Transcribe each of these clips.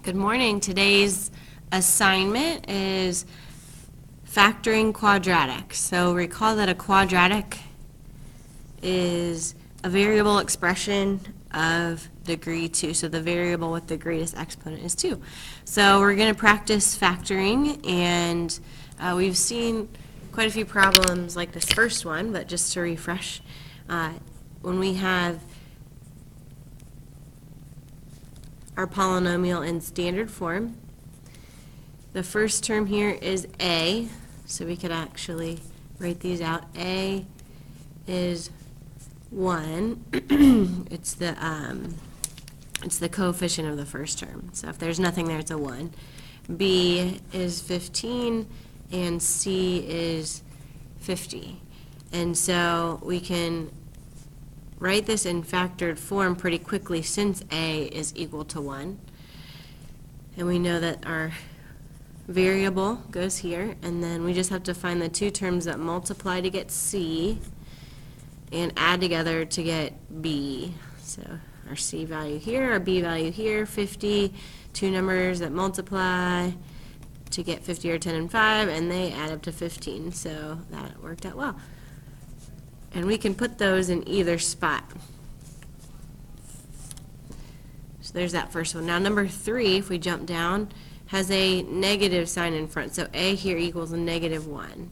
Good morning. Today's assignment is factoring quadratics. So recall that a quadratic is a variable expression of degree 2. So the variable with the greatest exponent is 2. So we're going to practice factoring, and we've seen quite a few problems like this first one, but just to refresh, when we have our polynomial in standard form, the first term here is a, so we could actually write these out. A is 1. It's the coefficient of the first term. So if there's nothing there, it's a 1. B is 15, and C is 50. And so we can write this in factored form pretty quickly since A is equal to 1. And we know that our variable goes here, and then we just have to find the two terms that multiply to get C and add together to get B. So our C value here, our B value here, 50, two numbers that multiply to get 50 or 10 and 5, and they add up to 15. So that worked out well. And we can put those in either spot. So there's that first one. Now number 3, if we jump down, has a negative sign in front. So A here equals a negative 1.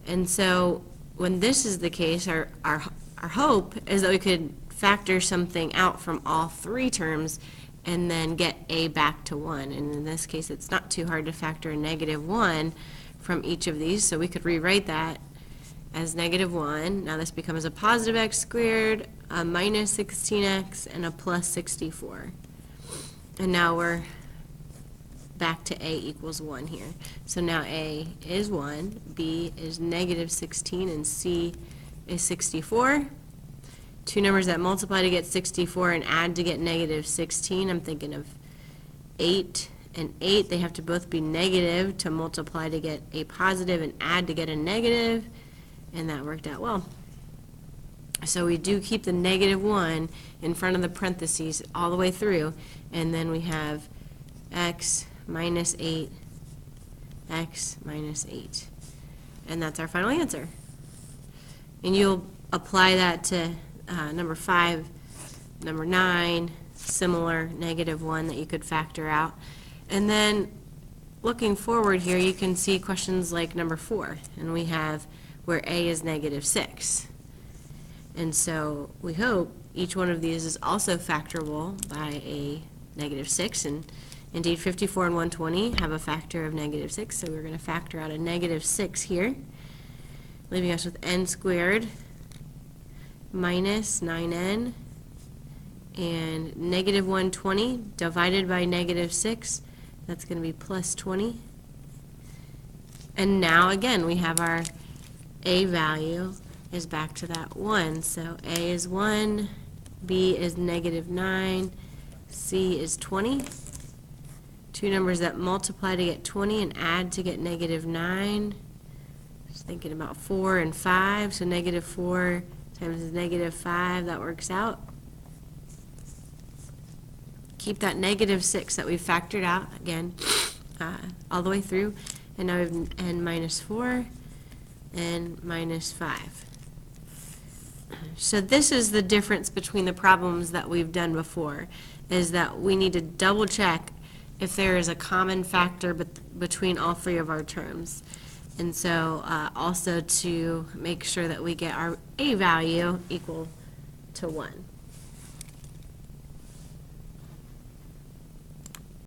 And so when this is the case, our hope is that we could factor something out from all 3 terms and then get A back to 1. And in this case, it's not too hard to factor a negative 1 from each of these. So we could rewrite that as negative 1. Now this becomes a positive x squared, a minus 16x, and a plus 64. And now we're back to A equals 1 here. So now A is 1, B is negative 16, and C is 64. Two numbers that multiply to get 64 and add to get negative 16. I'm thinking of 8 and 8. They have to both be negative to multiply to get a positive and add to get a negative. And that worked out well. So we do keep the negative 1 in front of the parentheses all the way through, and then we have x minus 8, x minus 8. And that's our final answer. And you'll apply that to number 5, number 9, similar negative 1 that you could factor out. And then looking forward here, you can see questions like number 4, and we have where A is negative 6. And so we hope each one of these is also factorable by a negative 6. And indeed, 54 and 120 have a factor of negative 6, so we're going to factor out a negative 6 here, leaving us with n squared minus 9n, and negative 120 divided by negative 6, that's going to be plus 20. And now, again, we have our A value is back to that 1. So A is 1, B is negative 9, C is 20. Two numbers that multiply to get 20 and add to get negative 9. Just thinking about 4 and 5, so negative 4 times negative 5, that works out. Keep that negative 6 that we factored out, again, all the way through. And now we have n minus 4. And minus 5. So this is the difference between the problems that we've done before, is that we need to double check if there is a common factor between all 3 of our terms. And so also to make sure that we get our A value equal to 1.